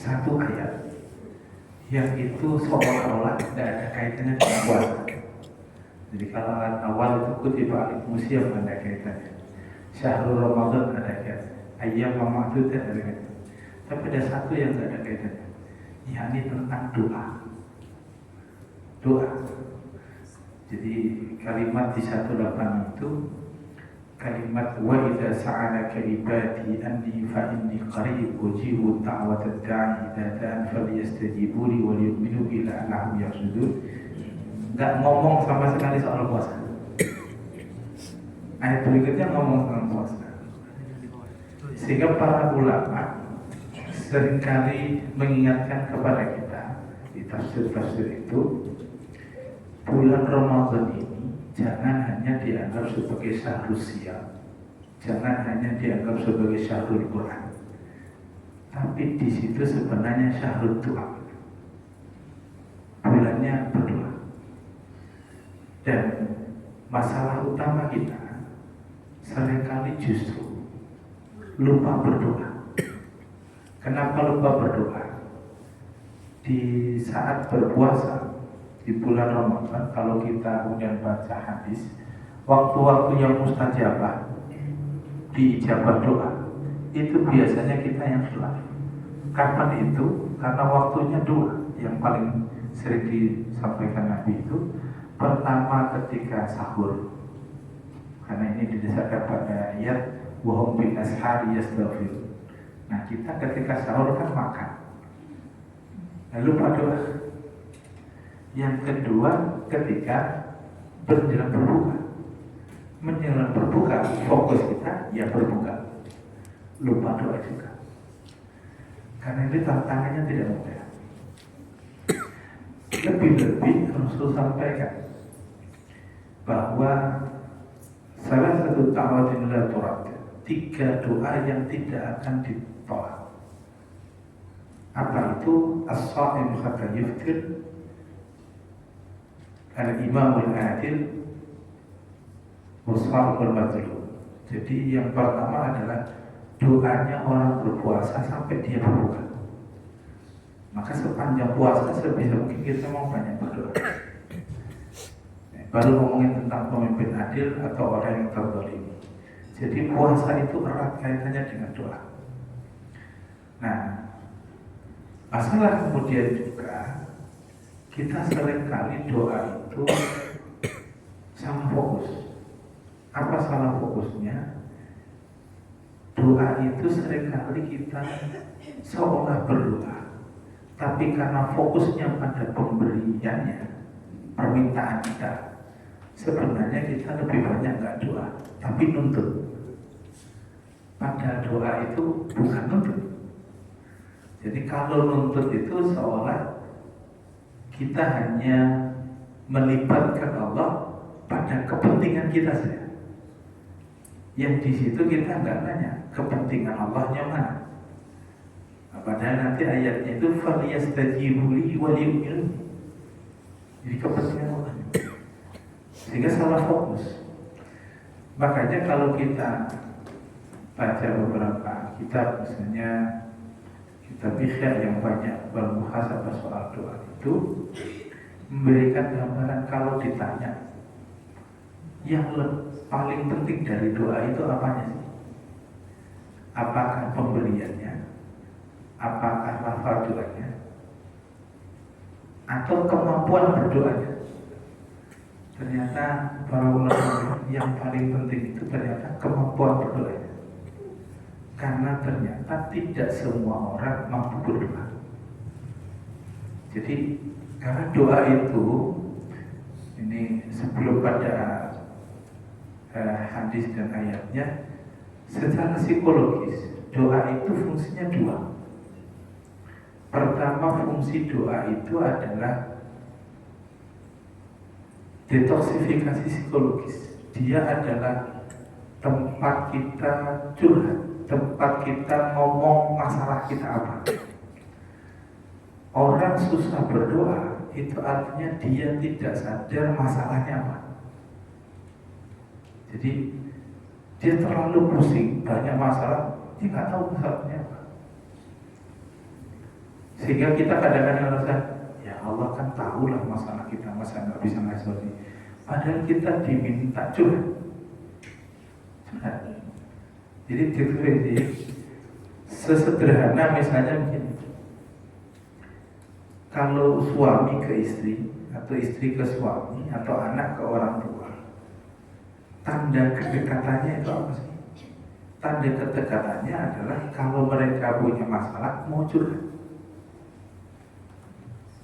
satu ayat yang itu seolah-olah tidak ada kaitannya dengan puasa. Jadi kalau awal itu kutiba alaikumul ada kaitannya, syahrul Ramadan ada kaitannya, ayyam ma'dudat ada kaitannya. Tapi ada satu yang tidak ada kaitannya, yakni tentang doa. Doa. Jadi kalimat di 108 itu kalimat wa idza sa'alaka ibadi anni fa inni qarib ujibu da'watad da'i idza da'an falyastajibu li wa liyu'minu bi la'allahum yarshudun. Enggak ngomong sama sekali soal puasa. Ayat berikutnya ngomong tentang puasa. Sehingga para ulama seringkali mengingatkan kepada kita di tafsir-tafsir itu, bulan Ramadan ini jangan hanya dianggap sebagai syahrul siyam, jangan hanya dianggap sebagai syahrul Quran, tapi di situ sebenarnya syahrul doa. Bulannya berdoa. Dan masalah utama kita seringkali justru lupa berdoa. Kenapa lupa berdoa? Di saat berpuasa di bulan Ramadan, kalau kita kemudian baca hadis, waktu-waktu yang mustajabah diijabah doa, itu biasanya kita yang khilaf. Kapan itu? Karena waktunya dua yang paling sering disampaikan Nabi itu. Pertama ketika sahur, karena ini didasarkan pada ayat wahum bil ashari yastaghfir. Nah, kita ketika sahur kan makan, lalu berdoa. Yang kedua ketika menjelang berbuka. Menjelang berbuka fokus kita ya berbuka, lupa doa juga. Karena ini tantangannya tidak mudah. Lebih-lebih Rasul sampaikan bahwa salah satu ta'watin la turad, 3 doa yang tidak akan ditolak. Apa itu? As-sha'im hatta yuftir, al-imamul adil, wasfa'ul madlum. Jadi yang pertama adalah doanya orang berpuasa sampai dia berbuka. Maka sepanjang puasa sebisa mungkin kita mau banyak berdoa. Baru ngomongin tentang pemimpin adil atau orang yang terzalimi. Jadi puasa itu erat kaitannya dengan doa. Nah, masalah kemudian juga kita seringkali doa itu salah fokus. Apa salah fokusnya? Doa itu seringkali kita seolah berdoa, tapi karena fokusnya pada pemberiannya, permintaan kita, sebenarnya kita lebih banyak nggak doa, tapi nuntut. Padahal doa itu bukan nuntut. Jadi kalau nuntut itu seolah kita hanya melibatkan Allah pada kepentingan kita saja. Yang di situ kita nggak nanya kepentingan Allahnya mana. Padahal nanti ayatnya itu falyastajibu li wa liyu'minu. Jadi kepentingan Allah. Sehingga salah fokus. Makanya kalau kita baca beberapa kitab, misalnya kitab Ihya yang banyak bermuhasabah soal doa itu memberikan gambaran kalau ditanya yang paling penting dari doa itu apanya sih? Apakah pemberiannya? Apakah lafaz doanya? Atau kemampuan berdoanya? Ternyata para ulama yang paling penting itu ternyata kemampuan berdoanya. Karena ternyata tidak semua orang mampu berdoa. Jadi karena doa itu, ini sebelum pada hadis dan ayatnya, secara psikologis doa itu fungsinya dua. Pertama, fungsi doa itu adalah detoksifikasi psikologis. Dia adalah tempat kita curhat, tempat kita ngomong masalah kita apa. Orang susah berdoa itu artinya dia tidak sadar masalahnya apa. Jadi dia terlalu pusing, banyak masalah, dia nggak tahu masalahnya apa. Sehingga kita kadang-kadang merasa, ya Allah kan tahu lah masalah kita, masa nggak bisa ngasih. Padahal kita diminta curhat. Jadi definisi sesederhana misalnya begini, kalau suami ke istri atau istri ke suami atau anak ke orang tua, tanda kedekatannya itu apa sih? Tanda kedekatannya adalah kalau mereka punya masalah mau curhat.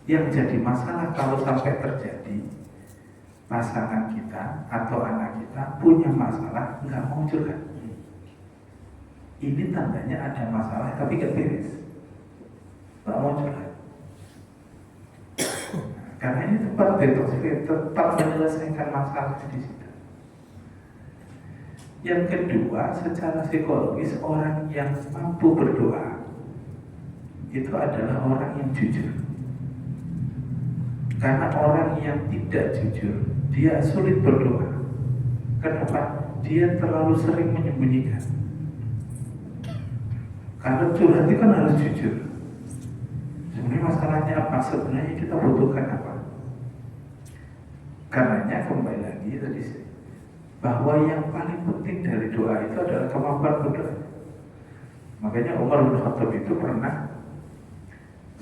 Yang jadi masalah kalau sampai terjadi pasangan kita atau anak kita punya masalah nggak mau curhat. Ini tandanya ada masalah tapi gak beres, nggak mau curhat. Karena ini tempat detoksifikasi, tetap menyelesaikan masalah di situ. Yang kedua, secara psikologis orang yang mampu berdoa itu adalah orang yang jujur. Karena orang yang tidak jujur dia sulit berdoa. Kenapa? Dia terlalu sering menyembunyikan. Karena curhat itu kan harus jujur. Sebenarnya masalahnya apa? Sebenarnya kita butuhkan apa? Karenanya kembali lagi tadi bahwa yang paling penting dari doa itu adalah kemampuan berdoa. Makanya Umar bin Khattab itu pernah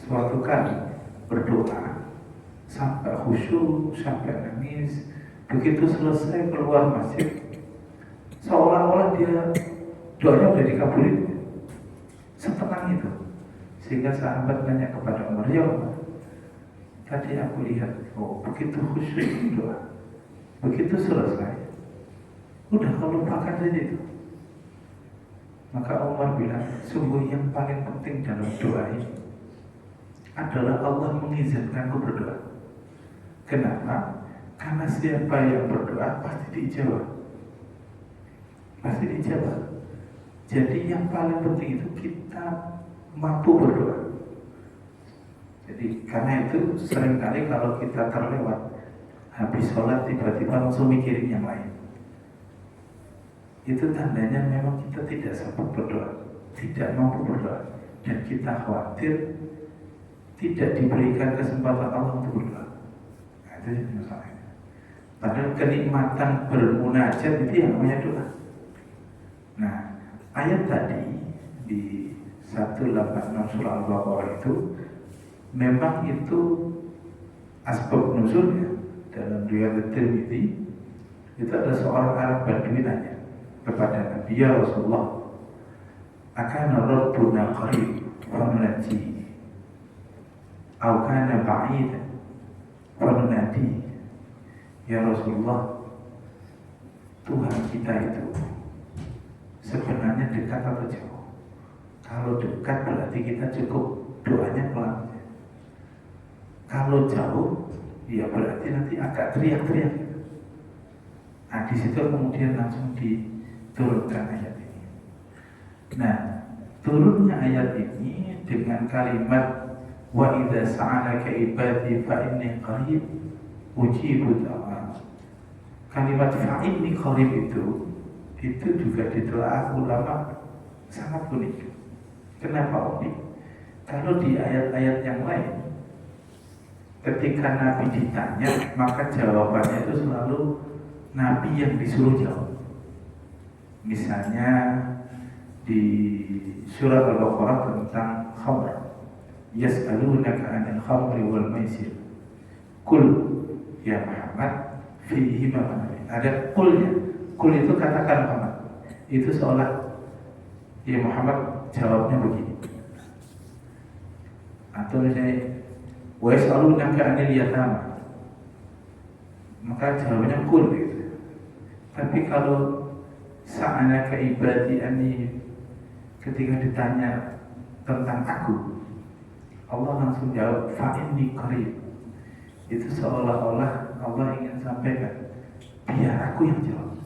suatu kali berdoa sampai khusyuk, sampai nangis. Begitu selesai keluar masjid, seolah-olah dia doanya udah dikabulin. Setenang itu. Sehingga sahabat nanya kepada Umar, ya Umar, tadi aku lihat, oh begitu khusyuk doa, begitu selesai, udah kau lupakan saja itu. Maka Umar bilang, sungguh yang paling penting dalam doa ini adalah Allah mengizinkanku berdoa. Kenapa? Karena siapa yang berdoa pasti dijawab. Pasti dijawab. Jadi yang paling penting itu kita mampu berdoa. Jadi karena itu seringkali kalau kita terlewat habis sholat tiba-tiba langsung mikirin yang lain, itu tandanya memang kita tidak sempat berdoa, tidak mampu berdoa, dan kita khawatir tidak diberikan kesempatan Allah untuk berdoa. Nah, itu masalahnya. Padahal kenikmatan bermunajat itu yang namanya doa. Nah, ayat tadi di 186 surah Al-Baqarah itu memang itu asbab nuzulnya. Dalam riwayat Tirmidzi itu ada seorang Arab Badui nanya kepada Nabi, ya Rasulullah, akana rabbuna qarib wa nunajji atau kana ba'idan wa nunadi? Ya Rasulullah, Tuhan kita itu sebenarnya dekat atau jauh? Kalau dekat berarti kita cukup doanya pelan. Kalau jauh, ya berarti nanti agak teriak-teriak. Nah, di situ kemudian langsung diturunkan ayat ini. Nah, turunnya ayat ini dengan kalimat wa idza sa'alaka ibadi fa inni qarib ujibu da'wat. Kalimat fa inni qarib itu juga ditelaah ulama sangat unik. Kenapa unik? Kalau di ayat-ayat yang lain, ketika Nabi ditanya, maka jawabannya itu selalu Nabi yang disuruh jawab. Misalnya di surat Al-Baqarah tentang khamr, yas'alunaka 'anil khamri wal maisir, qul ya Muhammad fihi ma ada qulnya. Qul itu katakan Muhammad. Itu seolah ya Muhammad jawabnya begini. Atau misalnya wa yas'alunaka 'anil yatama, maka jawabannya qul gitu. Tapi kalau sa'alaka ibadi anni, ketika ditanya tentang aku, Allah langsung jawab fa inni qarib. Itu seolah-olah Allah ingin sampaikan, biar aku yang jawab.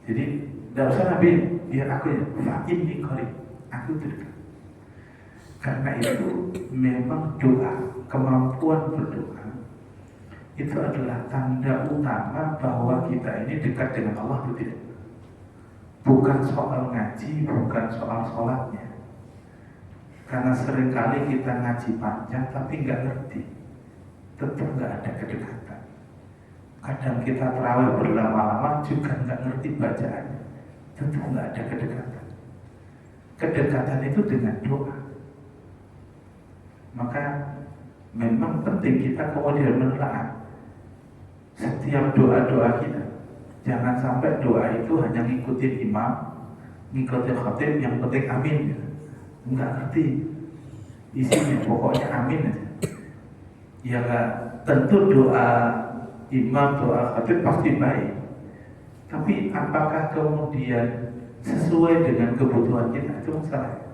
Jadi tidak usah Nabi, biar aku yang fa inni qarib, aku dekat. Karena itu memang doa, kemampuan berdoa itu adalah tanda utama bahwa kita ini dekat dengan Allah atau tidak. Bukan soal ngaji, bukan soal sholatnya. Karena seringkali kita ngaji panjang tapi nggak ngerti, tetap nggak ada kedekatan. Kadang kita terawih berlama-lama juga nggak ngerti bacaannya, tetap nggak ada kedekatan. Kedekatan itu dengan doa. Maka memang penting kita kemudian menelaah setiap doa-doa kita. Jangan sampai doa itu hanya ngikutin imam, ngikutin khatib, yang penting amin. Enggak ngerti isinya, pokoknya amin aja. Ya tentu doa imam, doa khatib pasti baik, tapi apakah kemudian sesuai dengan kebutuhan kita, itu masalah.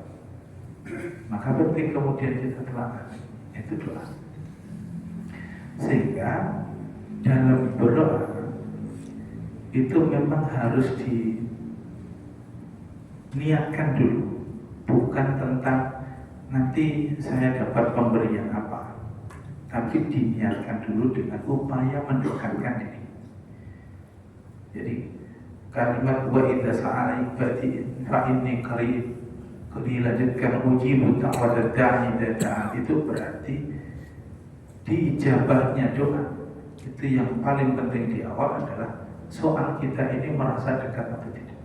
Maka penting kemudian kita telah itu doa. Sehingga dalam berdoa itu memang harus diniatkan dulu, bukan tentang nanti saya dapat pemberian apa, tapi diniatkan dulu dengan upaya mendekatkan diri. Jadi kalimat wa idza sa'ala ibadi fa inni qarib dilanjutkan ujibu ta'wad da'i da'a, itu berarti diijabahnya doa. Itu yang paling penting di awal adalah soal kita ini merasa dekat atau tidak.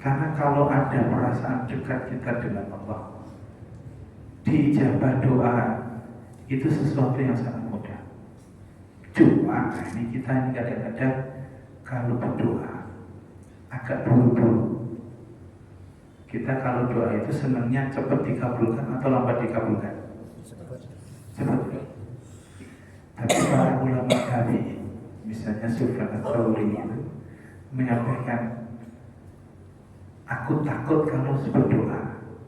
Karena kalau ada perasaan dekat kita dengan Allah, diijabah doa itu sesuatu yang sangat mudah. Cuma ini kita kadang-kadang kalau berdoa agak buru-buru. Kita kalau doa itu senangnya cepat dikabulkan atau lambat dikabulkan? Cepat. Tapi para ulama tabi'in, misalnya Sufyan ats-Tsauri itu menyampaikan, aku takut kalau berdoa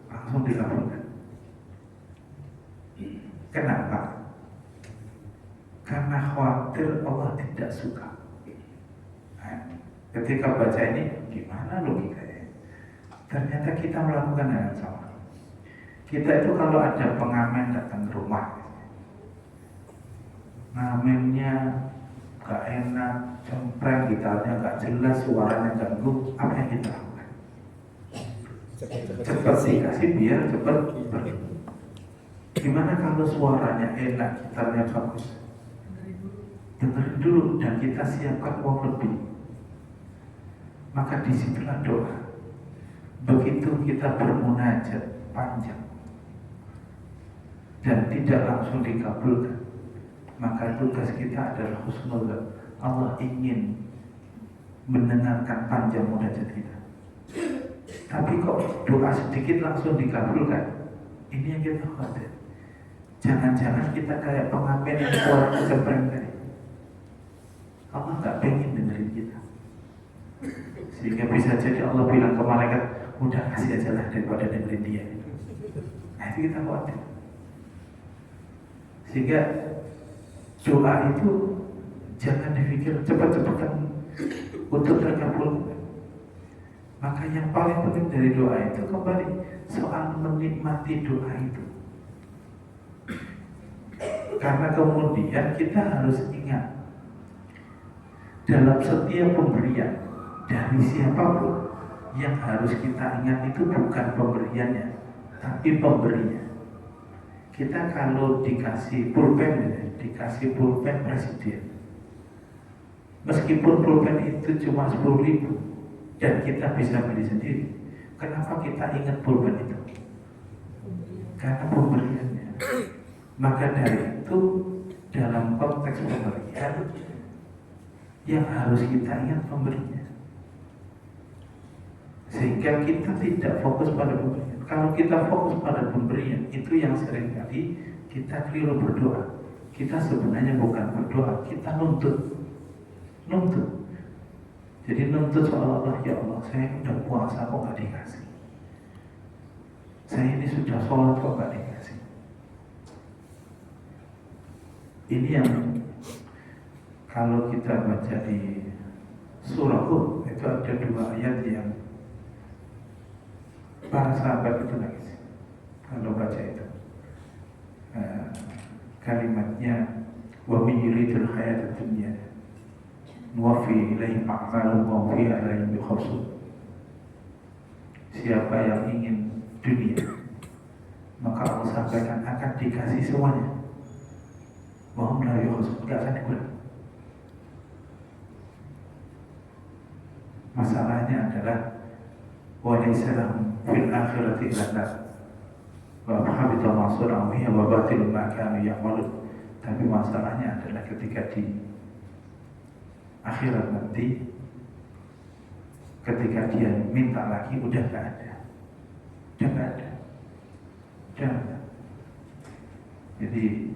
langsung dikabulkan. Kenapa? Karena khawatir Allah tidak suka. Nah, ketika baca ini, gimana logikanya? Ternyata kita melakukan hal yang sama. Kita itu kalau ada pengamen datang ke rumah, ngamennya gak enak, cempreng, gitarnya gak jelas, suaranya ganggu, apa yang kita lakukan? Cepat dikasih biar cepat pergi. Gimana kalau suaranya enak, gitarnya bagus? Dengerin dulu dan kita siapkan uang lebih. Maka disitulah doa. Begitu kita bermunajat panjang dan tidak langsung dikabulkan, maka tugas kita adalah husnuzan. Allah ingin mendengarkan panjang munajat kita. Tapi kok doa sedikit langsung dikabulkan? Ini yang kita khawatir. Jangan-jangan kita kayak pengamen yang suara cempreng tadi. Allah gak pengen dengerin kita. Sehingga bisa jadi Allah bilang ke malaikat, udah kasih aja lah daripada dengerin dia. Nah itu kita khawatir. Sehingga doa itu jangan dipikir cepat-cepatan untuk terkabul. Maka yang paling penting dari doa itu kembali soal menikmati doa itu. Karena kemudian kita harus ingat, dalam setiap pemberian dari siapapun, yang harus kita ingat itu bukan pemberiannya, tapi pemberinya. Kita kalau dikasih pulpen presiden, meskipun pulpen itu cuma 10.000 dan kita bisa beli sendiri, kenapa kita ingat pulpen itu? Karena pemberiannya. Maka dari itu dalam konteks pemberian yang harus kita ingat pemberinya, sehingga kita tidak fokus pada pemberian. Kalau kita fokus pada pemberian, itu yang seringkali kita keliru berdoa. Kita sebenarnya bukan berdoa, kita nuntut. Jadi nuntut seolah-olah, ya Allah, saya udah puasa kok gak dikasih, saya ini sudah sholat kok gak dikasih. Ini yang kalau kita baca di surah Hud, itu ada 2 ayat yang para sahabat itu nangis kalau baca itu. Kalimatnya wa min yuridul hayatad dunya nuwaffi ilaihim a'malahum wa hum fiha la yubkhasun. Siapa yang ingin dunia, sampaikan akan dikasih semuanya. Wahum la yuhsun, nggak akan dikurangi. Masalahnya adalah walaysa lahum fil akhirati illa nar wa habita ma sana'u wa batilun ma kanu ya'malun. Tapi masalahnya adalah ketika di akhirat nanti, ketika dia minta lagi udah nggak ada. Jadi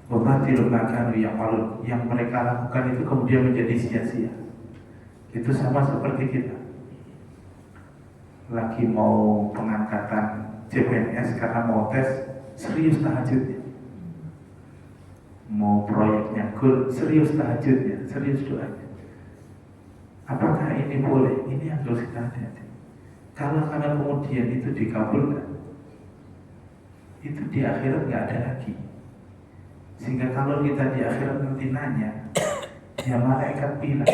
wabatilun ma kanu ya'malun, yang mereka lakukan itu kemudian menjadi sia-sia. Itu sama seperti kita lagi mau pengangkatan CPNS karena mau tes, serius tahajudnya. Mau proyeknya goal, serius tahajudnya, serius doanya. Apakah ini boleh? Ini yang harus kita hati-hati. Kalau karena kemudian itu dikabulkan, itu di akhirat nggak ada lagi. Sehingga kalau kita di akhirat nanti nanya, ya malaikat bilang,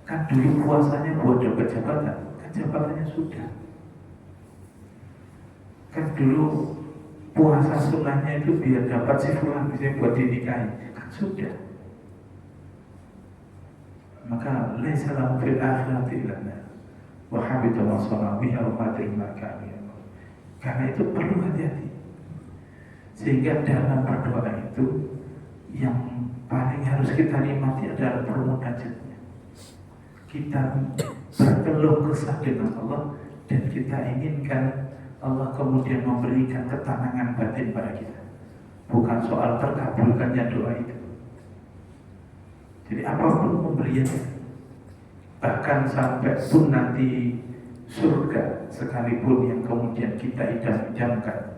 kan dulu puasanya buat dapat jabatan, kan jabatannya sudah. Kan dulu puasa sunnahnya itu biar dapat si fulan, misalnya buat dinikahi, kan sudah. Maka laisa lahum fil akhirati illa nar wa habita ma sana'u biha wa batilun ma kanu ya'malun. Karena itu perlu hati-hati. Sehingga dalam berdoa itu yang paling harus kita nikmati adalah bermunajatnya. Kita berkeluh kesah dengan Allah dan kita inginkan Allah kemudian memberikan ketenangan batin pada kita. Bukan soal terkabulkannya doa itu. Jadi apapun pemberiannya, bahkan sampai pun nanti surga sekalipun yang kemudian kita idam-idamkan,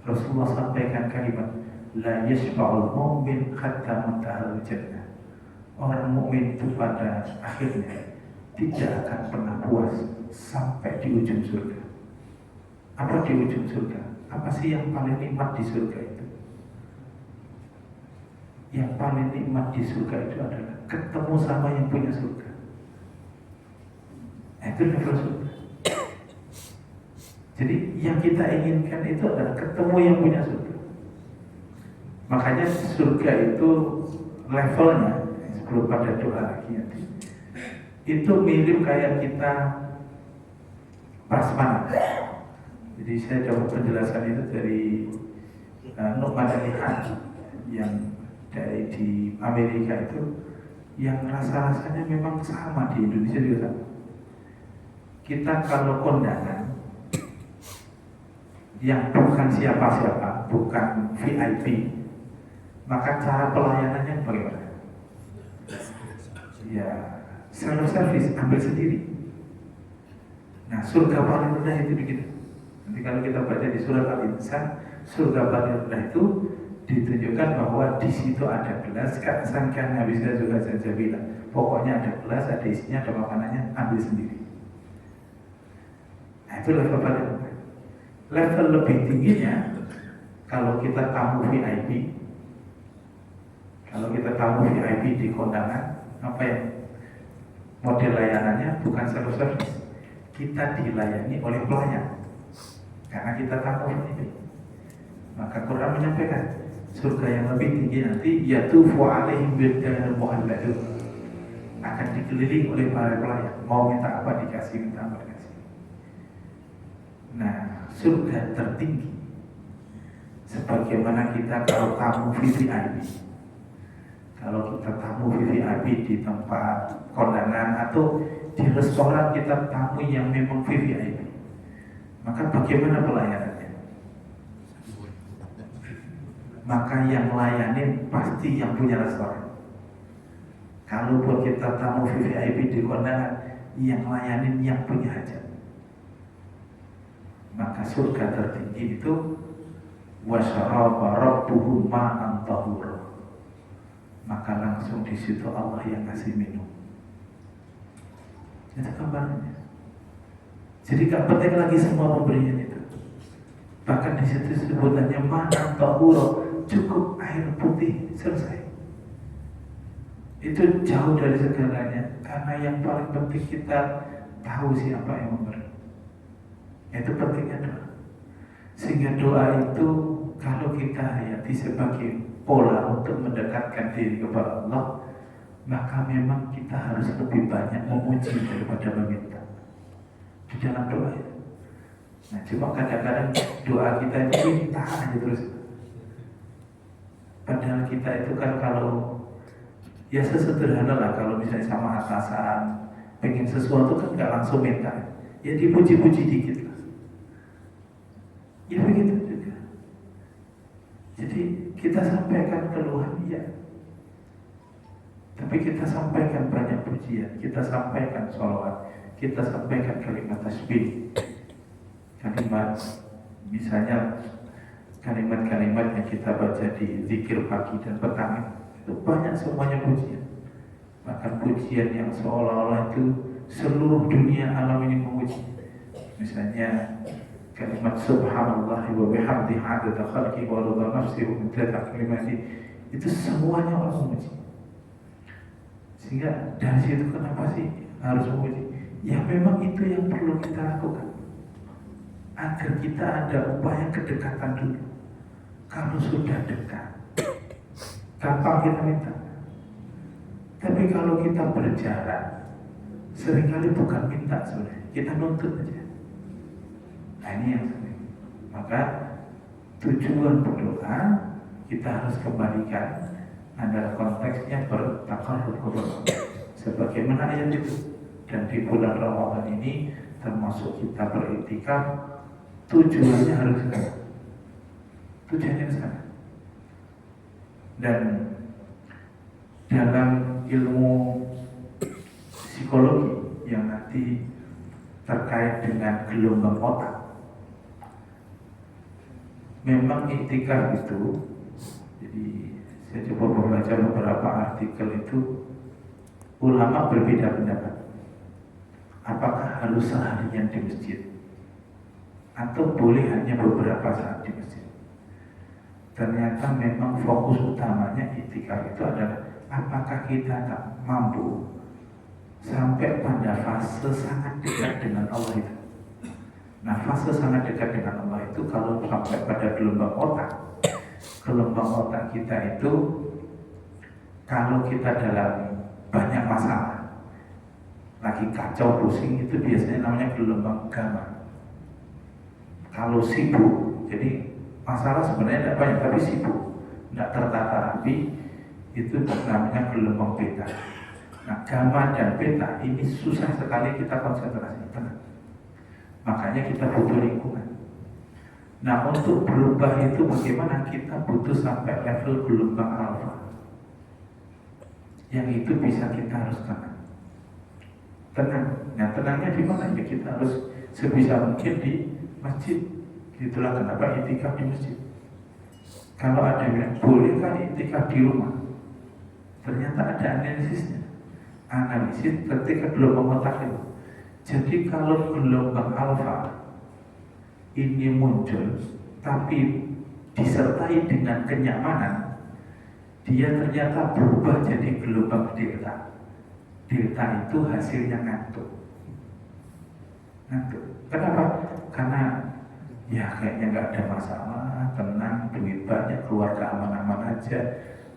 Rasulullah sampaikan kalimat la yashba'ul mu'min hatta muntahal jannah. Orang mukmin itu pada akhirnya tidak akan pernah puas sampai di ujung surga. Apa di ujung surga? Apa sih yang paling nikmat di surga itu? Yang paling nikmat di surga itu adalah ketemu sama yang punya surga. Itu level surga. Jadi yang kita inginkan itu adalah ketemu yang punya surga. Makanya surga itu levelnya, sebelum pada doa lagi nanti, itu mirip kayak kita prasmanan. Jadi saya dapat penjelasan itu dari Nu'man al-Haq yang dari di Amerika itu, yang rasa-rasanya memang sama di Indonesia juga sama. Kita kalau kondangan yang bukan siapa-siapa, bukan VIP, maka cara pelayanannya bagaimana? Ya self-service, ambil sendiri. Nah surga paling rendah itu begitu. Nanti kalau kita baca di surat Al-Insan, surga paling rendah itu ditunjukkan bahwa di situ ada gelas, kan habisnya juga saja bilang, pokoknya ada gelas, ada isinya, ada makanannya, ambil sendiri. Nah itu level paling rendah. Level lebih tingginya, kalau kita tamu VIP, kalau kita tamu VIP di kondangan, apa ya? Model layanannya bukan self-service, kita dilayani oleh pelayan. Karena kita tamu VIP. Maka Quran menyampaikan surga yang lebih tinggi nanti yatufu alaihim bildanul muhalladun, akan dikelilingi oleh para pelayan. Mau minta apa dikasih, minta apa dikasih. Nah, surga tertinggi sebagaimana kita kalau tamu VVIP. Kalau kita tamu VVIP di tempat kondangan atau di restoran, kita tamu yang memang VVIP, maka bagaimana pelayanannya? Maka yang layanin pasti yang punya restoran. Kalau buat kita tamu VVIP di kondangan, yang layanin yang punya hajat. Maka surga tertinggi itu wasyaraba rabbuhum ma'an tahura. Maka langsung di situ Allah yang kasih minum. Itu gambarnya. Jadi gak penting lagi semua pemberian itu. Bahkan di situ sebutannya ma'an tahura, cukup air putih, selesai. Itu jauh dari segalanya, karena yang paling penting kita tahu siapa yang memberi. Itu pentingnya doa. Sehingga doa itu kalau kita hayati sebagai pola untuk mendekatkan diri kepada Allah, maka memang kita harus lebih banyak memuji daripada meminta di dalam doa itu. Nah, cuma kadang-kadang doa kita itu minta aja terus. Padahal kita itu kan kalau ya sesederhana lah, kalau misalnya sama atasan pengen sesuatu kan nggak langsung minta, ya dipuji-puji dikit lah. Ya begitu juga. Jadi kita sampaikan keluhan ya, tapi kita sampaikan banyak pujian, kita sampaikan sholawat, kita sampaikan kalimat tasbih, kalimat misalnya kalimat-kalimat yang kita baca di zikir pagi dan petang itu banyak semuanya pujian. Bahkan pujian yang seolah-olah itu seluruh dunia alam ini memuji. Misalnya kalimat subhanallah wa bihamdihi adada khalqi wa ridha nafsi wa midada kalimati, itu semuanya orang memuji. Sehingga dari situ kenapa sih harus memuji? Ya memang itu yang perlu kita lakukan agar kita ada upaya kedekatan dulu. Kalau sudah dekat, gampang kita minta. Tapi kalau kita berjarak, seringkali bukan minta sebenarnya, kita nuntut aja. Nah ini yang sering. Maka tujuan berdoa kita harus kembalikan adalah konteksnya bertakarrub kepada Allah. Sebagaimana ayat itu. Dan di bulan Ramadan ini termasuk kita beriktikaf, tujuannya harus sama. Tujuannya sama. Dan dalam ilmu psikologi yang nanti terkait dengan gelombang otak, memang iktikaf itu, jadi saya coba membaca beberapa artikel itu, ulama berbeda pendapat. Apakah harus seharian di masjid atau boleh hanya beberapa saat di masjid? Ternyata memang fokus utamanya iktikaf itu adalah apakah kita tak mampu sampai pada fase sangat dekat dengan Allah itu. Nah, fase sangat dekat dengan Allah itu kalau sampai pada gelombang otak kita itu, kalau kita dalam banyak masalah, lagi kacau pusing, itu biasanya namanya gelombang gamma. Kalau sibuk, jadi masalah sebenarnya tidak banyak tapi sibuk, tidak tertata rapi, itu namanya gelombang beta. Nah, gamma dan beta ini susah sekali kita konsentrasi, tenang. Makanya kita butuh lingkungan. Nah, untuk berubah itu bagaimana? Kita butuh sampai level gelombang alfa. Yang itu bisa kita harus tenang. Nah, tenangnya di mana? Ya kita harus sebisa mungkin di masjid. Itulah kenapa iktikaf di masjid. Kalau ada yang boleh kan iktikaf di rumah. Ternyata ada analisisnya. Analisis ketika gelombang otak itu. Jadi kalau gelombang alfa ini muncul, tapi disertai dengan kenyamanan, dia ternyata berubah jadi gelombang delta. Delta itu hasilnya ngantuk. Kenapa? Karena ya kayaknya nggak ada masalah, tenang, duit banyak, keluarga aman-aman aja,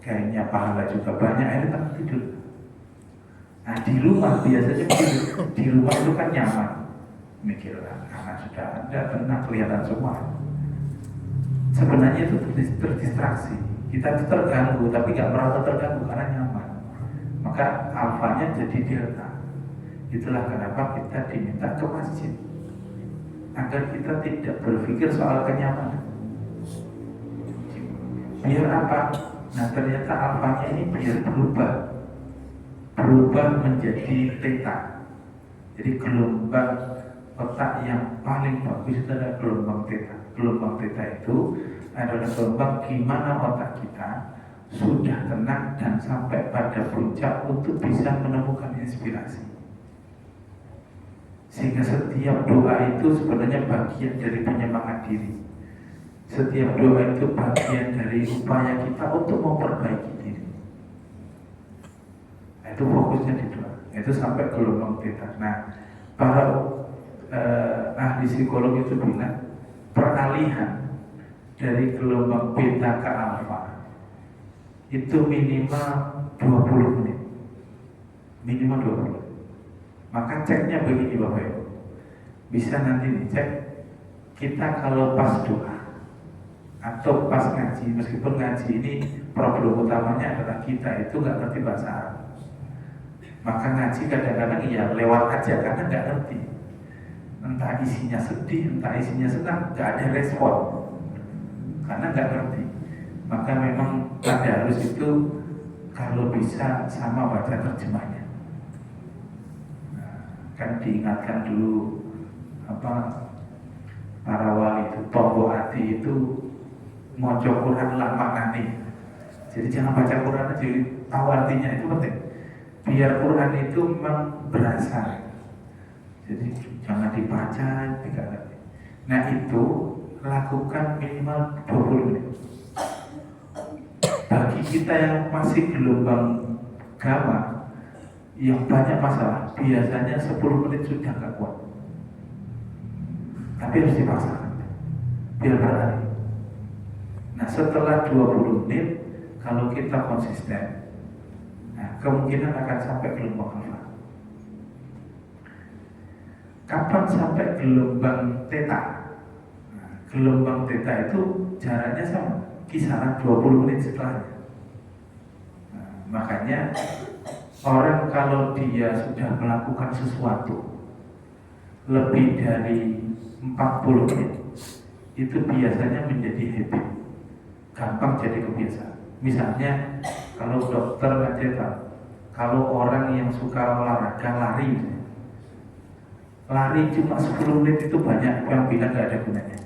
kayaknya pahala juga banyak, akhirnya kan tidur. Nah, di rumah biasanya begitu. Di rumah itu kan nyaman, mikir anak sudah ada, tenang, kelihatan semua. Sebenarnya itu terdistraksi. Kita itu terganggu, tapi nggak merasa terganggu karena nyaman. Maka alfanya jadi delta. Itulah kenapa kita diminta ke masjid, agar kita tidak berpikir soal kenyamanan. Biar apa? Nah, ternyata alfanya ini biar berubah menjadi theta. Jadi gelombang otak yang paling bagus itu adalah gelombang theta. Gelombang theta itu adalah gelombang gimana otak kita sudah tenang dan sampai pada puncak untuk bisa menemukan inspirasi. Sehingga setiap doa itu sebenarnya bagian dari penyemangat diri. Setiap doa itu bagian dari upaya kita untuk memperbaiki diri. Nah, itu fokusnya di doa. Itu sampai gelombang theta. Nah, para ahli psikologi itu bilang peralihan dari gelombang beta ke alfa itu minimal 20 menit. Minimal 20. Maka ceknya begini Bapak Ibu. Bisa nanti dicek, kita kalau pas doa atau pas ngaji, meskipun ngaji ini problem utamanya adalah kita itu nggak ngerti bahasa Arab. Maka ngaji kadang-kadang ya lewat aja karena nggak ngerti. Entah isinya sedih, entah isinya senang, nggak ada respon karena nggak ngerti. Maka memang tadarus itu kalau bisa sama baca terjemahnya. Nah, kan diingatkan dulu para wali itu tombo hati itu moco Quran lama nani. Jadi jangan baca Quran aja, tahu artinya itu penting. Biar Quran itu memang berasa. Jadi jangan dibaca, tidak ngerti. Nah itu lakukan minimal 20 menit. Bagi kita yang masih gelombang gamma, yang banyak masalah, biasanya 10 menit sudah gak kuat. Tapi harus dipaksakan, biar berlari. Nah setelah 20 menit, kalau kita konsisten, nah, kemungkinan akan sampai gelombang alfa. Kapan sampai gelombang theta? Nah, gelombang theta itu jaraknya sama, kisaran 20 menit setelahnya. Nah, makanya orang kalau dia sudah melakukan sesuatu lebih dari 40 menit, itu biasanya menjadi habit, gampang jadi kebiasaan. Misalnya kalau dokter aja tahu, kalau orang yang suka olahraga lari cuma 10 menit itu banyak yang bilang gak ada gunanya,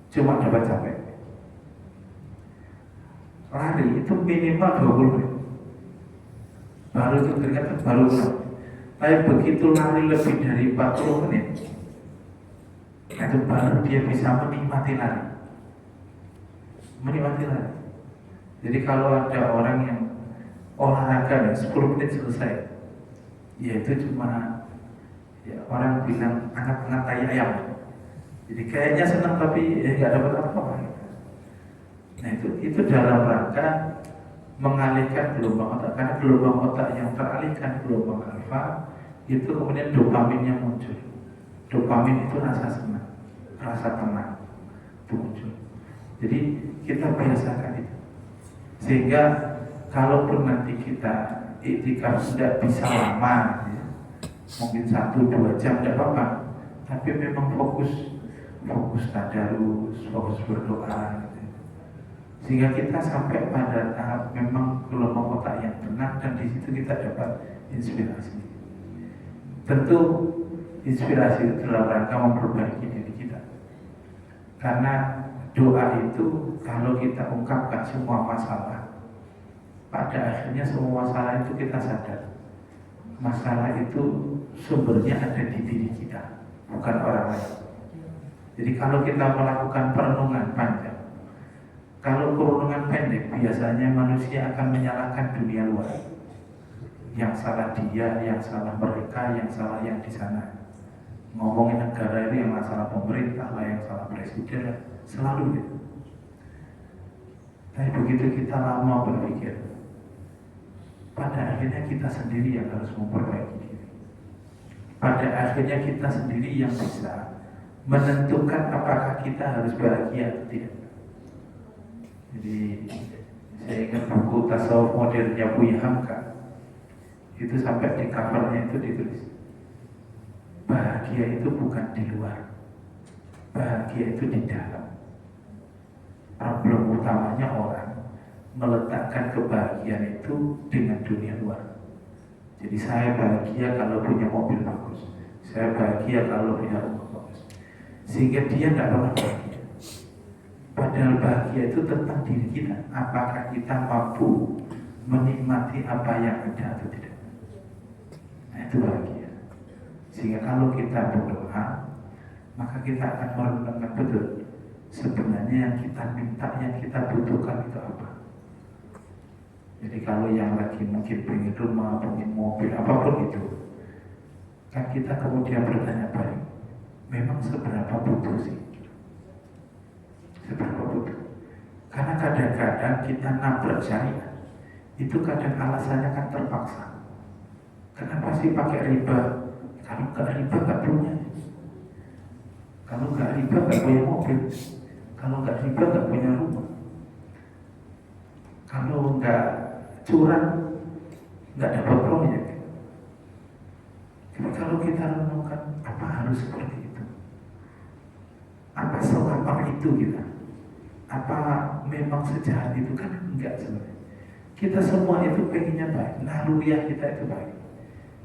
cuma dapat capek. Lari itu minimal 20 menit baru itu keringat baru kurang. Tapi begitu lari lebih dari 40 menit, itu baru dia bisa menikmati lari. Jadi kalau ada orang yang olahraga 10 menit selesai, ya itu cuma ya, orang bilang angkat-angkat tai ayam. Jadi kayaknya senang tapi nggak dapat apa-apa. Nah itu dalam rangka mengalihkan gelombang otak, karena gelombang otak yang teralihkan gelombang alfa itu kemudian dopaminnya muncul. Dopamin itu rasa senang, rasa tenang itu muncul. Jadi kita biasakan itu, sehingga kalaupun nanti kita iktikaf tidak bisa lama, ya, mungkin 1-2 jam tidak apa-apa, tapi memang fokus tadarus, fokus berdoa, gitu. Sehingga kita sampai pada tahap memang gelombang otak yang tenang, dan di situ kita dapat inspirasi. Tentu inspirasi itu dalam rangka memperbaiki diri kita, karena doa itu kalau kita ungkapkan semua masalah, pada akhirnya semua masalah itu kita sadar masalah itu sumbernya ada di diri kita, bukan orang lain. Jadi kalau kita melakukan perenungan panjang, kalau perenungan pendek, biasanya manusia akan menyalahkan dunia luar. Yang salah dia, yang salah mereka, yang salah yang di sana. Ngomongin negara ini yang salah pemerintah lah, yang salah presiden lah, selalu gitu. Tapi begitu kita lama berpikir, pada akhirnya kita sendiri yang harus memperbaiki diri. Pada akhirnya kita sendiri yang bisa menentukan apakah kita harus bahagia atau tidak. Jadi saya ingat buku tasawuf modernnya Buya Hamka, itu sampai di covernya itu ditulis, bahagia itu bukan di luar, bahagia itu di dalam. Problem utamanya orang meletakkan kebahagiaan itu dengan dunia luar. Jadi saya bahagia kalau punya mobil bagus, saya bahagia kalau punya rumah bagus, sehingga dia tidak pernah bahagia. Padahal bahagia itu tentang diri kita, apakah kita mampu menikmati apa yang ada atau tidak. Nah itu bahagia. Sehingga kalau kita berdoa, maka kita akan merenungkan betul sebenarnya yang kita minta, yang kita butuhkan itu apa. Jadi kalau yang lagi mungkin pengen rumah, pengen mobil, apapun itu, kan kita kemudian bertanya balik, memang seberapa butuh sih? Seberapa butuh? Karena kadang-kadang kita nabrak syariat, itu kadang alasannya kan terpaksa. Kenapa sih pakai riba? Kalau nggak riba nggak punya. Kalau nggak riba nggak punya mobil. Kalau nggak riba nggak punya rumah. Kalau nggak curang nggak dapat proyek. Jadi kalau kita renungkan, apa harus seperti itu? Apa selapar itu kita? Apa memang sejahat itu? Kan enggak sebenarnya. Kita semua itu pengennya baik, naluriah kita itu baik.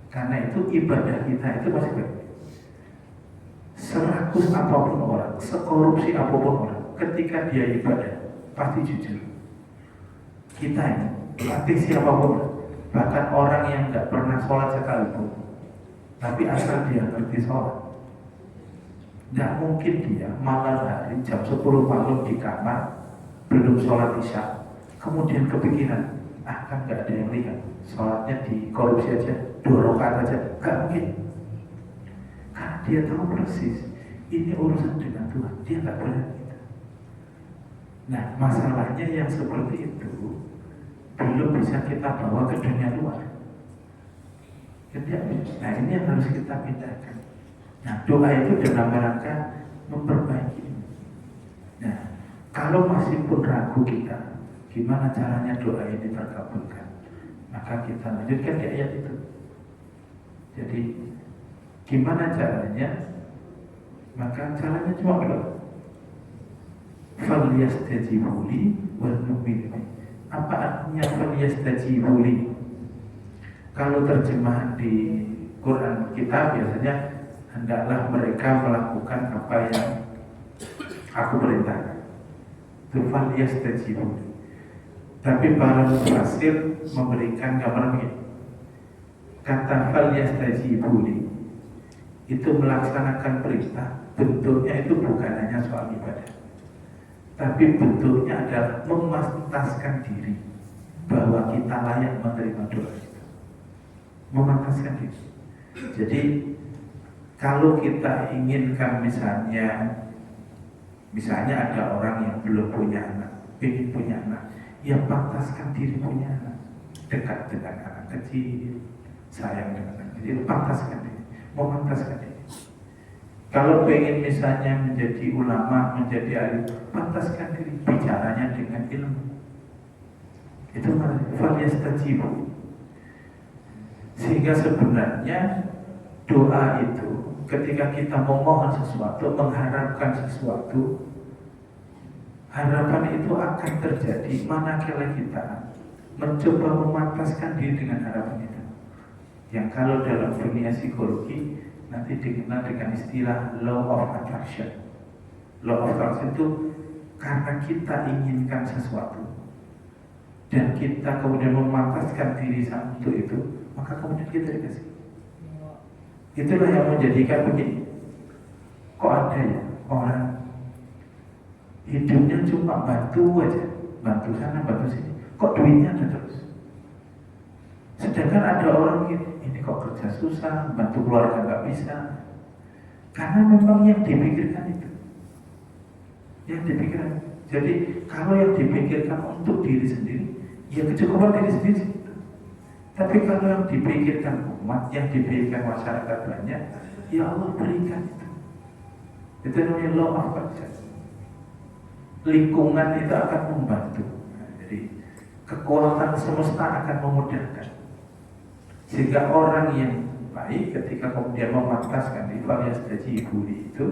Karena itu ibadah kita itu masih baik. Serakus apapun orang, sekorupsi apapun orang, ketika dia ibadah pasti jujur. Kita ini, latih siapapun, bahkan orang yang nggak pernah sholat sekalipun, tapi asal dia ngerti sholat, nggak mungkin dia malam hari jam 10 malam di kamar belum sholat isya, kemudian kepikiran, kan nggak ada yang lihat, sholatnya di korupsi aja, 2 rakaat aja, nggak mungkin. Karena dia tahu persis ini urusan dengan Tuhan, dia nggak boleh gitu. Nah, masalahnya yang seperti itu belum bisa kita bawa ke dunia luar. Nah, ini yang harus kita pindahkan. Nah, doa itu dalam rangka memperbaiki. Nah, kalau masih pun ragu kita, gimana caranya doa ini terkabulkan? Maka kita lanjutkan di ayat itu. Jadi, gimana caranya? Maka caranya cuma berapa? Falyastajibu li wal yu'minu bi. Apa artinya falyastajibu li? Kalau terjemahan di Quran kita biasanya hendaklah mereka melakukan apa yang aku perintahkan. Itu falyastajibu li. Tapi para mufassir memberikan gambaran begini. Kata falyastajibu li itu melaksanakan perintah, bentuknya itu bukan hanya soal ibadah, tapi bentuknya adalah memantaskan diri bahwa kita layak menerima doa itu. Memantaskan diri. Jadi kalau kita inginkan misalnya ada orang yang belum punya anak, ingin punya anak, ya pantaskan diri punya anak, dekat dengan anak kecil, sayang dengan anak kecil, pantaskan diri. Memantaskan diri. Kalau pengen misalnya menjadi ulama, menjadi alim, pantaskan diri, bicaranya dengan ilmu. Itu falyastajibu. Sehingga sebenarnya doa itu ketika kita memohon sesuatu, mengharapkan sesuatu, harapan itu akan terjadi manakala kita mencoba memantaskan diri dengan harapan itu. Yang kalau dalam dunia psikologi nanti dikenal dengan istilah law of attraction. Law of attraction itu karena kita inginkan sesuatu dan kita kemudian memantaskan diri untuk itu, maka kemudian kita dikasih. Itulah yang menjadikan begini. Kok ada ya orang hidupnya cuma bantu aja, bantu sana, bantu sini, kok duitnya ada terus. Sedangkan ada orang ini kok kerja susah, bantu keluarga nggak bisa. Karena memang yang dipikirkan itu, yang dipikirkan. Jadi kalau yang dipikirkan untuk diri sendiri, ya kecukupan diri sendiri. Tapi kalau yang dipikirkan umat, yang dipikirkan masyarakat banyak, ya Allah berikan itu. Itu namanya law of attraction. Lingkungan itu akan membantu. Nah, jadi kekuatan semesta akan memudahkan. Sehingga orang yang baik ketika kemudian memantaskan di falyastajibu li itu,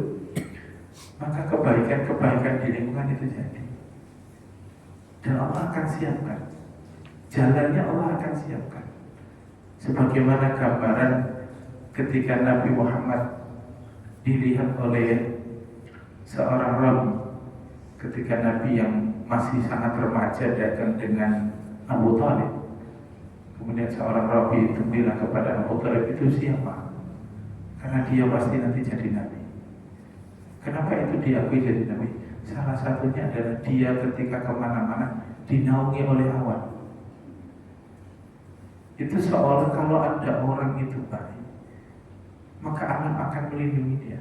maka kebaikan-kebaikan di lingkungan itu jadi. Dan Allah akan siapkan. Jalannya Allah akan siapkan. Sebagaimana gambaran ketika Nabi Muhammad dilihat oleh seorang rabi, ketika Nabi yang masih sangat remaja datang dengan Abu Thalib. Kemudian seorang rabi itu bilang kepada Abu Thalib, itu siapa? Karena dia pasti nanti jadi Nabi. Kenapa itu diakui jadi Nabi? Salah satunya adalah dia ketika kemana-mana dinaungi oleh awan. Itu seolah kalau ada orang itu baik, maka alam akan melindungi dia.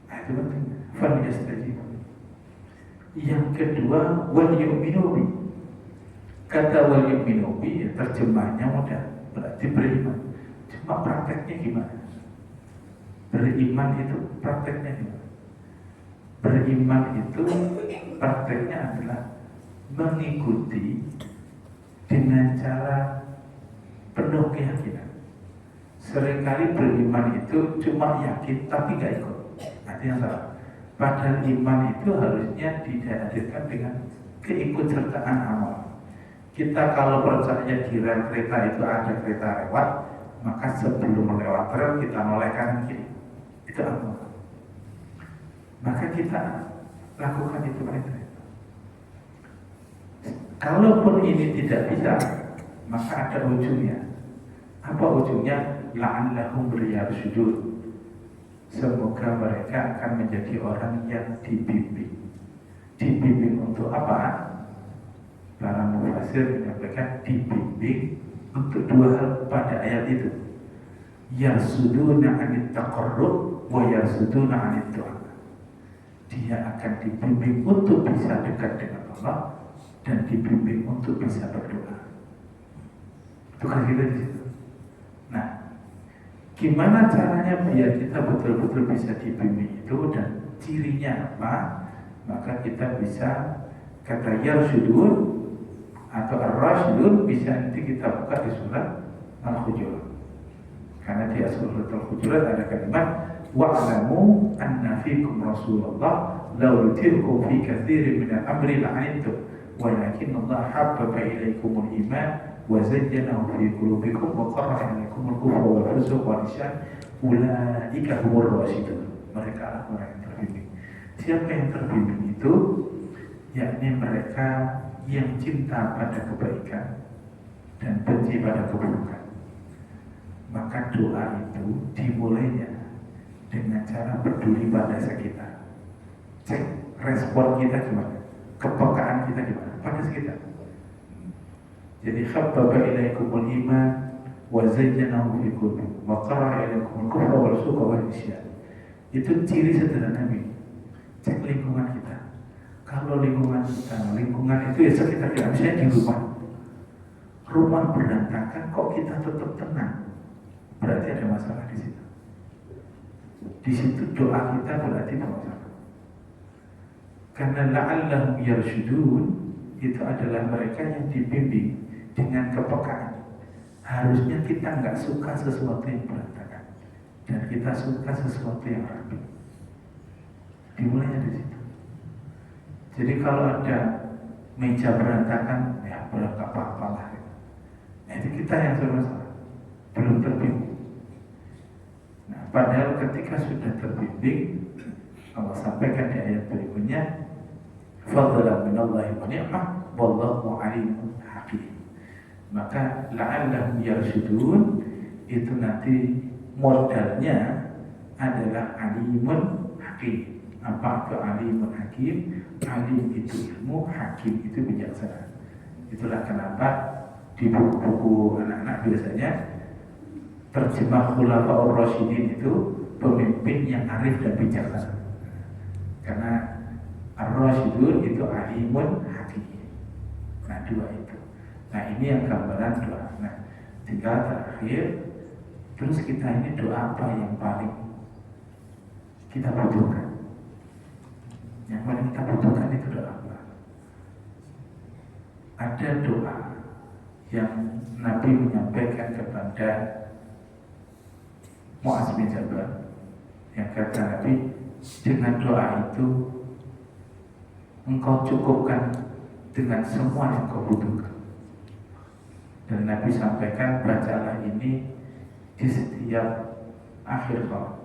Nah, itu penting. Falyastajibu. Yang kedua, wal yu'minu bi. Kata wal yu'minu bi, ya terjemahnya mudah, berarti beriman. Cuma prakteknya gimana? Beriman itu prakteknya gimana? Beriman itu prakteknya adalah mengikuti dengan cara penuh keyakinan. Seringkali beriman itu cuma yakin tapi gak ikut. Artinya salah. Padahal iman itu harusnya dihadirkan dengan keikutsertaan amal. Kita kalau percaya di rel kereta itu ada kereta lewat, maka sebelum melewat rel kita noleh kanan kiri. Itu amal. Maka kita lakukan itu perintah. Kalaupun ini tidak bisa, maka ada ujungnya. Apa ujungnya? La'allahum yarsudun. Semoga mereka akan menjadi orang yang dibimbing. Dibimbing untuk apa? Para mufassir menyampaikan dibimbing untuk dua hal pada ayat itu. Yarsuduna 'anit taqarrub wa yarsuduna 'anit du'a. Dia akan dibimbing untuk bisa dekat dengan Allah dan dibimbing untuk bisa berdoa. Itu kan kita di situ. Nah, gimana caranya biar kita betul-betul bisa dibimbing itu dan cirinya apa? Maka kita bisa kata yarsudun atau ar-rasyidun bisa nanti kita buka di surat Al-Hujurat. Karena di surat Al-Hujurat ada kalimat wa'lamu anna fikum Rasulullah law yuti'ukum fi katsirin min al-amri la'antum walakin Allah habbaba ilaikumul iman wa zayyanahu fi qulubikum wa qarraha ilaikumul kufra wal fusuq wal isyan ulaika humur rasyidun. Mereka adalah orang yang terbimbing. Siapa yang terbimbing itu? Yakni mereka yang cinta pada kebaikan dan benci pada keburukan. Maka doa itu dimulainya dengan cara peduli pada sekitar. Cek respon kita gimana, kepekaan kita gimana pada sekitar. Jadi khabbaba ilaikumul iman wa zayyanahu fi qulubikum wa qara'a ilaikumul kufra wal fusuqa wal isyan. Itu ciri sederhana ini. Cek lingkungan kita. Kalau lingkungan kita, lingkungan itu ya sekitar kita, misalnya di rumah berantakan kok kita tetap tenang, berarti ada masalah di situ. Di situ doa kita berarti ada masalah. Karena la'allahum yarshudun itu adalah mereka yang dibimbing dengan kepekaan. Harusnya kita nggak suka sesuatu yang berantakan dan kita suka sesuatu yang rapi. Dimulainya di situ. Jadi kalau ada meja berantakan, ya belum apa-apalah. Nah, itu kita yang salah, belum terbimbing. Nah, padahal ketika sudah terbimbing, Allah sampaikan di ayat berikutnya, fadlan minallahi wa ni'mah wallahu alimun hakim. Maka la'allahum yarshudun itu nanti modalnya adalah alimun hakim. Apa itu alimun hakim? Alim itu ilmu, hakim itu bijaksana. Itulah kenapa di buku-buku anak-anak biasanya terjemah Khulafaur Rasyidin itu pemimpin yang arif dan bijaksana. Karena Ar-Rasyidun itu alimun hakim. Nah, dua itu. Nah, ini yang gambaran doa. Nah, tinggal terakhir, terus kita ini doa apa yang paling kita butuhkan? Yang paling kita butuhkan itu doa apa? Ada doa yang Nabi menyampaikan kepada Mu'adz bin Jabal, yang kata Nabi, dengan doa itu engkau cukupkan dengan semua yang kau butuhkan. Dan Nabi sampaikan, bacalah ini di setiap akhir salat.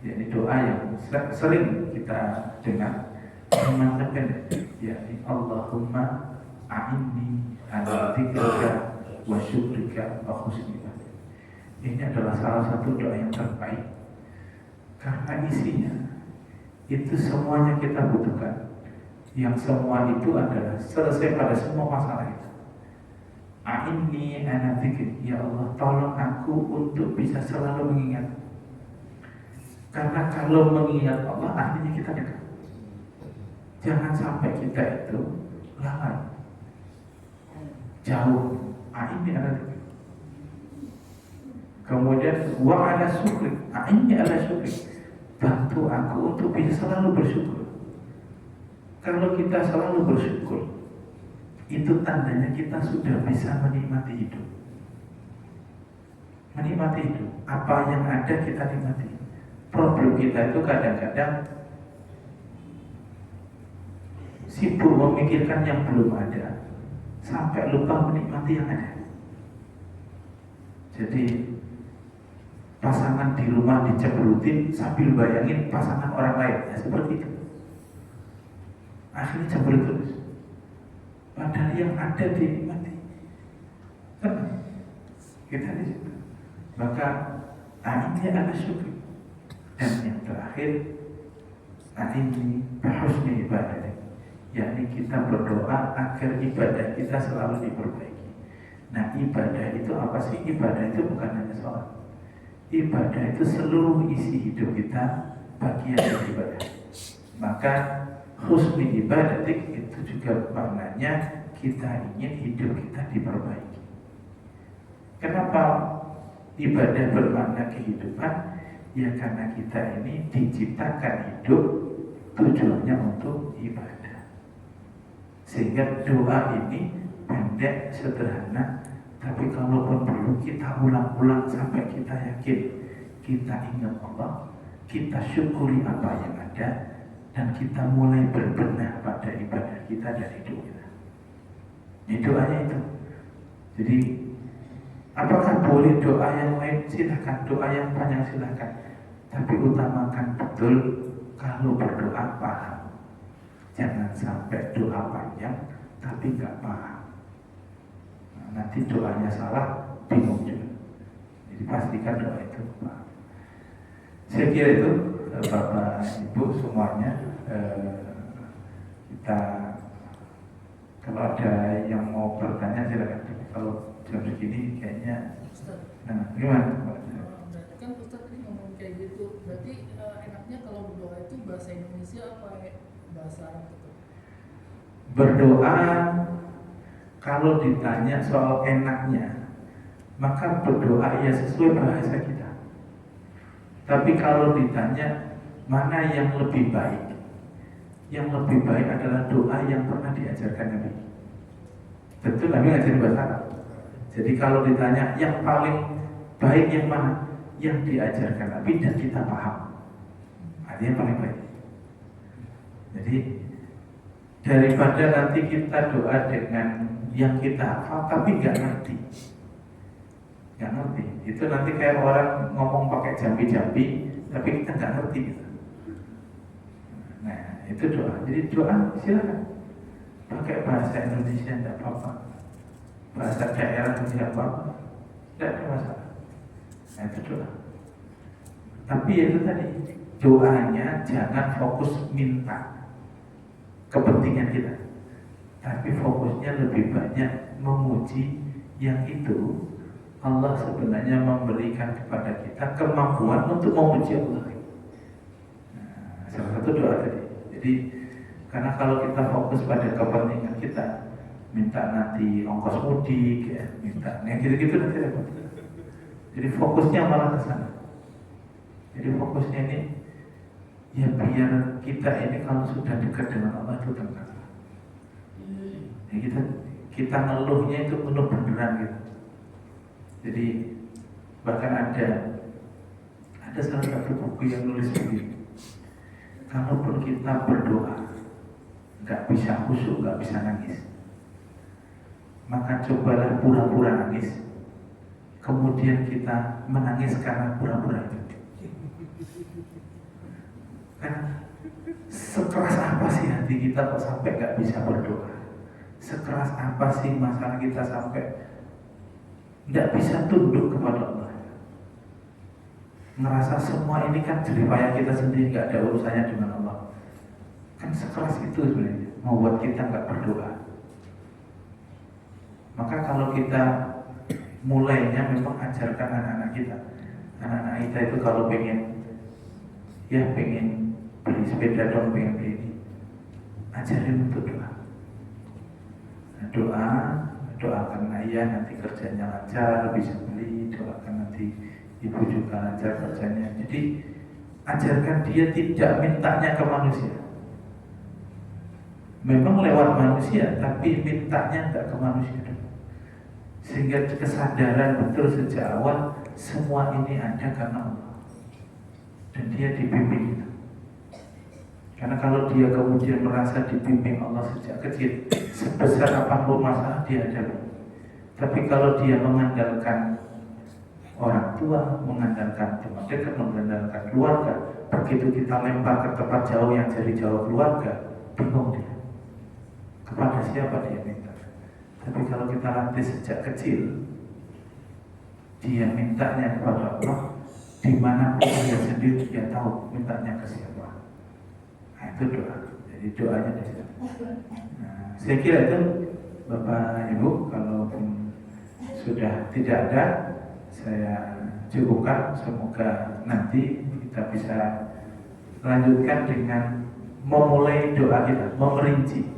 Jadi doa yang sering kita dengar, mengatakan, ya Allahumma a'inni ala dzikrika wa syukrika wa husni ibadatik. Ini adalah salah satu doa yang terbaik karena isinya itu semuanya kita butuhkan. Yang semua itu adalah selesai pada semua masalah itu. A'inni ala dzikrik, ya Allah tolong aku untuk bisa selalu mengingat. Karena kalau mengingat Allah artinya kita dekat. Jangan sampai kita itu lalai, jauh. Ini ada. Kemudian wa ala syukri, ini ala syukri. Bantu aku untuk bisa selalu bersyukur. Kalau kita selalu bersyukur, itu tandanya kita sudah bisa menikmati hidup. Menikmati hidup. Apa yang ada kita nikmati. Problem kita itu kadang-kadang sibuk memikirkan yang belum ada, sampai lupa menikmati yang ada. Jadi pasangan di rumah dicemberutin sambil bayangin pasangan orang lain, ya seperti itu. Akhirnya cemberut terus. Padahal yang ada dinikmati. Kita di situ. Maka ini adalah syukur. Dan yang terakhir, ini husni ibadah. Yakni kita berdoa agar ibadah kita selalu diperbaiki. Nah, ibadah itu apa sih? Ibadah itu bukan hanya sholat. Ibadah itu seluruh isi hidup kita bagian dari ibadah. Maka husni ibadah itu juga maknanya kita ingin hidup kita diperbaiki. Kenapa ibadah bermakna kehidupan? Ya karena kita ini diciptakan hidup tujuannya untuk ibadah. Sehingga doa ini pendek, sederhana, tapi kalaupun perlu kita ulang-ulang sampai kita yakin, kita ingat Allah, kita syukuri apa yang ada, dan kita mulai berbenah pada ibadah kita dan hidup kita. Ini doanya itu. Jadi apakah boleh doa yang lain? Silakan, doa yang panjang silakan. Tapi utamakan betul kalau berdoa paham. Jangan sampai doa panjang tapi nggak paham. Nanti doanya salah, bingung juga. Jadi pastikan doa itu paham. Saya kira itu Bapak Ibu semuanya, kita kalau ada yang mau bertanya silakan. Kalau jam segini kayaknya, gimana? Berarti kan Ustaz tadi ngomong kayak gitu. Berarti enaknya kalau berdoa itu bahasa Indonesia apa bahasa Arab itu? Berdoa kalau ditanya soal enaknya, maka berdoa ya sesuai bahasa kita. Tapi kalau ditanya mana yang lebih baik, yang lebih baik adalah doa yang pernah diajarkan Nabi. Tentu Nabi ngajarin bahasa Arab. Jadi kalau ditanya yang paling baik yang mana, yang diajarkan Nabi dan kita paham, artinya paling baik. Jadi daripada nanti kita doa dengan yang kita hafal tapi nggak ngerti, itu nanti kayak orang ngomong pakai jambi-jambi tapi kita nggak ngerti gitu. Nah itu doa. Jadi doa silakan pakai bahasa Indonesia tidak apa-apa, bahasa daerah tidak apa-apa, tidak ada masalah. Nah itu doa. Tapi itu tadi doanya jangan fokus minta kepentingan kita, tapi fokusnya lebih banyak memuji yang itu Allah sebenarnya memberikan kepada kita kemampuan untuk memuji Allah. Nah, salah satu doa tadi. Jadi karena kalau kita fokus pada kepentingan kita, minta nanti ongkos mudik, ya, minta yang gitu-gitu nanti dapat. Jadi fokusnya malah ke sana. Jadi fokusnya ini ya biar kita ini kalau sudah dekat dengan Allah itu tenang. Ya, kita ngeluhnya itu penuh beneran gitu. Jadi bahkan ada salah satu buku yang nulis begini. Kalaupun kita berdoa nggak bisa khusyuk, nggak bisa nangis, maka cobalah pura-pura nangis. Kemudian kita menangis karena pura-pura itu. Kan sekeras apa sih hati kita kok sampai nggak bisa berdoa? Sekeras apa sih masalah kita sampai nggak bisa tunduk kepada Allah? Ngerasa semua ini kan jeripaya kita sendiri, nggak ada urusannya dengan Allah. Kan sekeras itu sebenarnya membuat kita nggak berdoa. Maka kalau kita mulainya memang ajarkan anak-anak kita. Anak-anak kita itu kalau pengen beli sepeda dong, pengen beli ini, ajarin untuk doa. Doakan ayah nanti kerjanya lancar, bisa beli, doakan nanti ibu juga lancar kerjanya. Jadi ajarkan dia tidak mintanya ke manusia. Memang lewat manusia, tapi mintanya tidak ke manusia. Sehingga kesadaran betul sejak awal semua ini ada karena Allah. Dan dia dibimbing itu. Karena kalau dia kemudian merasa dibimbing Allah sejak kecil, sebesar apapun masalah dia hadapi. Tapi kalau dia mengandalkan orang tua, mengandalkan teman dekat, mengandalkan keluarga, begitu kita lempar ke tempat jauh yang jadi jauh keluarga, bingung dia. Kepada siapa dia minta? Tapi kalau kita latih sejak kecil, dia mintanya kepada Allah, dimanapun dia sendiri dia tahu mintanya ke siapa. Nah, itu doa. Jadi doanya di situ. Nah, saya kira itu Bapak Ibu, kalaupun sudah tidak ada, saya cukupkan. Semoga nanti kita bisa lanjutkan dengan memulai doa kita, memerinci.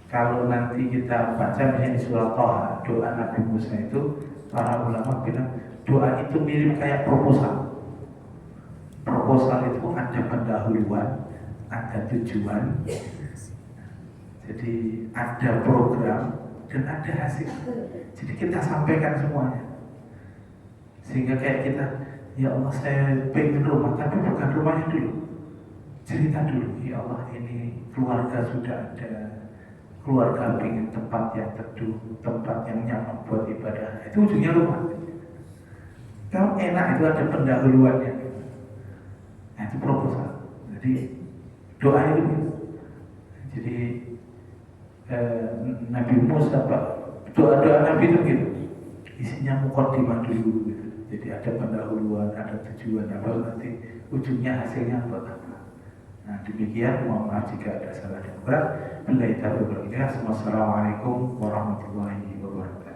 Kalau nanti kita baca misalnya di surah Thaha, doa Nabi Musa itu, para ulama bilang doa itu mirip kayak proposal. Proposal itu ada pendahuluan, ada tujuan, jadi ada program dan ada hasil. Jadi kita sampaikan semuanya. Sehingga kayak kita, ya Allah saya pengen rumah, tapi bukan rumahnya dulu. Cerita dulu, ya Allah ini keluarga sudah ada, keluarga ingin tempat yang teduh, tempat yang nyaman buat ibadah. Itu ujungnya rumah. Kalau enak itu ada pendahuluannya. Nah, itu proposal. Jadi doa itu. Jadi Nabi Musa, doa Nabi itu gitu. Isinya mukadimah dulu gitu. Jadi ada pendahuluan, ada tujuan, baru nanti ujungnya hasilnya apa. Nah, demikian, mohon maaf jika ada salah dan berat. Wassalamualaikum warahmatullahi wabarakatuh.